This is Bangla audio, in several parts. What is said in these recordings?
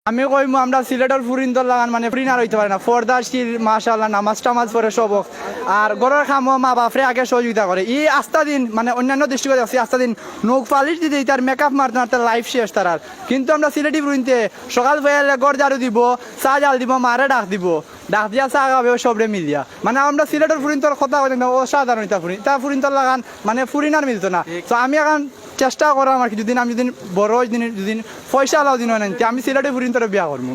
আমি কইমু আমরা সিলেটের ফুরিন্দর লাগান মানে ফুরিন আর হইতে পারে না ফরদাশিল মাশাআল্লাহ নামাজ টামাজ পরে সব আর ঘরের খামো মা বাপরে আগে সহযোগিতা করে ই আস্তা দিন মানে অন্যান্য দৃষ্টিকোণ আছে আস্তা দিন নখ পালিশ দিতে তার মেকআপ মারতে মারতে লাইফ শেষ তার কিন্তু আমরা সিলেটি ফুরিনতে সকাল বেলা ঘর ঝাড়ু দিব চা জাল দিব মারে ডাক দিব ডাক দিয়া চা খাবে সবরে মিলিয়া মানে আমরা সিলেটের ফুরিনতর কথা কই না অসাধারণ এটা ফুরিন তা ফুরিনতর লাগান মানে ফুরিন আর মিলতো না তো আমি এখন চেষ্টা করাম আর কি যদি আমি যদি বড় যদি পয়সা আলাও দিন হয় না আমি সিলেটি ফুরিন তোর বিয়া করবো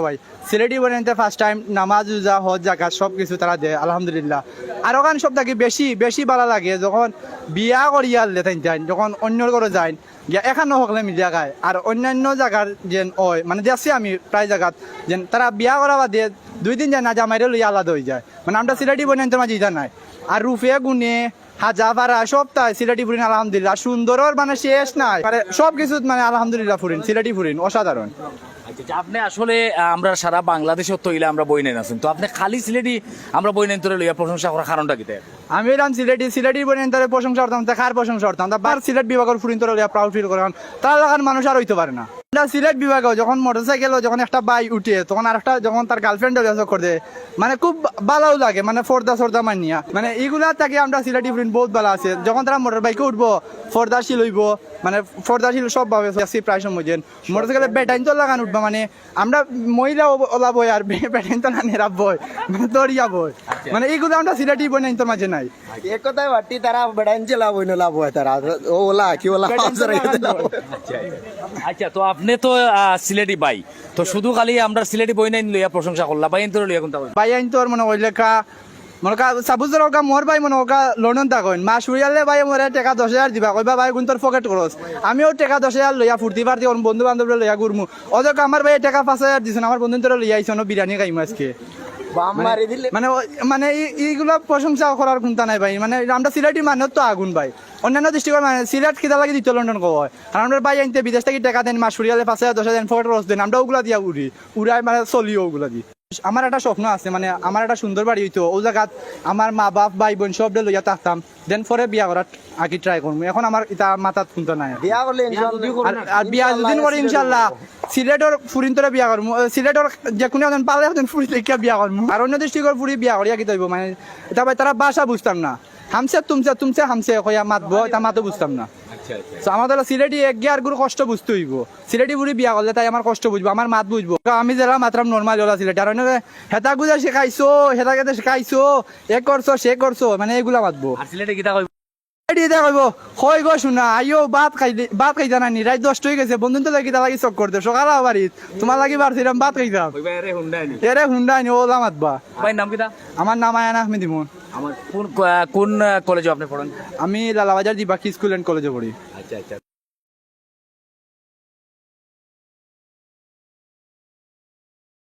ভাই সিলেটি ফুরিনতে ফার্স্ট টাইম নামাজ উজা হজ জাকাত সব কিছু তারা দেয় আলহামদুলিল্লাহ আর ওখান সব থাকি বেশি বেশি ভালো লাগে যখন বিয়া করিয়া লেতেন যাই যখন অন্যর ঘরে যাই গিয়া এখানে হকলে মিলিয়া গায় আর অন্যান্য জায়গার যেন ওই মানে দেখছি আমি প্রায় জায়গাত যেন তারা বিয়া করা বা দিয়ে 2 দিন যায় না জামাইরে লইয়া আলাদা হয়ে যায় মানে আমরা সিলেটি ফুরিনতে মাঝে ইটা নাই আর রুফে গুনে হাজা পারা সব তাই সিলেটি ফুরিন আলহামদুলিল্লাহ সুন্দরর মানে শেষ নাই মানে সব কিছু মানে আলহামদুলিল্লাহ ফুরিন সিলেটি ফুরিন অসাধারণ। আপনি আসলে আমরা সারা বাংলাদেশের তৈলে আমরা বই নেন আছেন তো আপনি খালি সিলেটি আমরা বই নেন তোরে লইয়া প্রশংসা করার কারণটা কি? আমি এলাম সিলেটির বই নেন তার প্রশংসা করতাম তা কার প্রশংসা করতাম তা বার সিলেট বিভাগের ফুরিন তোরে লইয়া প্রাউড ফিল করেন তার লাগান মানুষ আর হইতে পারে না। সিলেট বিভাগে যখন মোটরসাইকেল যখন একটা বাই উঠে তখন আর একটা যখন তার গার্লফ্রেন্ড করে মানে খুব ভালো লাগে মানে ফর্দা সর্দা মানিয়া মানে এইগুলা থেকে আমরা সিলেটি ফুরিন বহুত ভালো আছে যখন তারা মোটর বাইকে উঠবো ফর্দাশীল হইব মানে ফর্দাশীল সব ভাবে প্রায় সময় যেন মোটরসাইকেলে বেটাইন তো লাগান উঠবো মানে আমরা মহিলা ওলাব আর বেটাইন তো না নেরাব বই মানে দরিয়া বই মানে এইগুলো আমরা সিলেটি বই নাই তোর মাঝে নাই এক কথায় বাটি তারা বেটাইন লাভ হই না লাভ হয় তারা ওলা কি ওলা আচ্ছা তো আপনি তো সিলেটি বাই তো শুধু খালি আমরা সিলেটি বই নাই লইয়া প্রশংসা করলাম বাই তোর লইয়া কোনটা ভাই আইন তোর মনে ওই লেখা মনে সাবুজের ওকা মোর ভাই মনে ওকা লন্ডন থাকেন মা সুরিয়ালে ভাই মোরে টাকা 10,000 দিবা কইবা ভাই কোন তোর পকেট খরচ আমিও টাকা 10,000 লইয়া ফুর্তি পার্টি ওর বন্ধু বান্ধব লইয়া ঘুরমু অযক আমার ভাই টাকা 5,000 দিছেন আমার বন্ধু তোর লইয়া আইছন বিরিয়ানি খাইমু আজকে মানে মানে এইগুলা প্রশংসা করার কোনটা নাই ভাই মানে আমরা সিলেটি মানুষ তো আগুন ভাই অন্যান্য দৃষ্টিকোণ মানে সিলেট কিতা লাগে দিত লন্ডন কয় আর আমরা ভাই আনতে বিদেশ থেকে টাকা দেন মাস সুরিয়ালে 5,000 10,000 পকেট খরচ দেন আমরা ওগুলা দিয়া উড়াই মানে চলিও ওগুলা দি। আমার একটা স্বপ্ন আছে মানে আমার একটা সুন্দর বাড়ি হইতো ও জায়গাত আমার মা বাপ ভাই বোন সব লইয়া থাকতাম দেন পরে বিয়া করার আগে ট্রাই করবো এখন আমার এটা মাথাত শুনতে নাই বিয়া করলে আর বিয়া যদি করি ইনশাল্লাহ সিলেটর ফুরিন তোরা বিয়া করবো সিলেটর যে কোনো একজন পালে ফুরি দেখিয়া বিয়া করবো আর অন্য দৃষ্টিকোণ ফুরি বিয়া করিয়া কি তৈব মানে এটা ভাই তারা ভাষা বুঝতাম না হামসে তুমছে হামসে কইয়া মাতবো এটা মাতো বুঝতাম না আমাদের সিলেটি এক গিয়ে আর গুলো কষ্ট বুঝতে হইব সিলেটি বুড়ি বিয়া করলে তাই আমার কষ্ট বুঝবো আমার মাত বুঝবো আমি যারা মাত্রাম নর্মাল ওলা সিলেটি আর হেতা গুজা শেখাইছো হেতা কেটে শেখাইছো এ করছো সে করছো মানে এগুলা মাতবো আর সিলেটে কিতা কইব কইব কই গো শুনা আইও ভাত খাই জানানি রাত 10 হয়ে গেছে বন্ধু তো লাগি তা লাগি চক করতে সকাল বাড়িত তোমার লাগি বাড়ছিলাম ভাত খাইতাম এরে হুন্ডাইনি ওলা মাতবা ভাই নাম কিতা? আমার নাম আয়ানা আহমেদ ইমন। আমার কোন কলেজে আপনি পড়েন? আমি লালাবাজার দিবাকি স্কুল এন্ড কলেজে পড়ি। আচ্ছা আচ্ছা।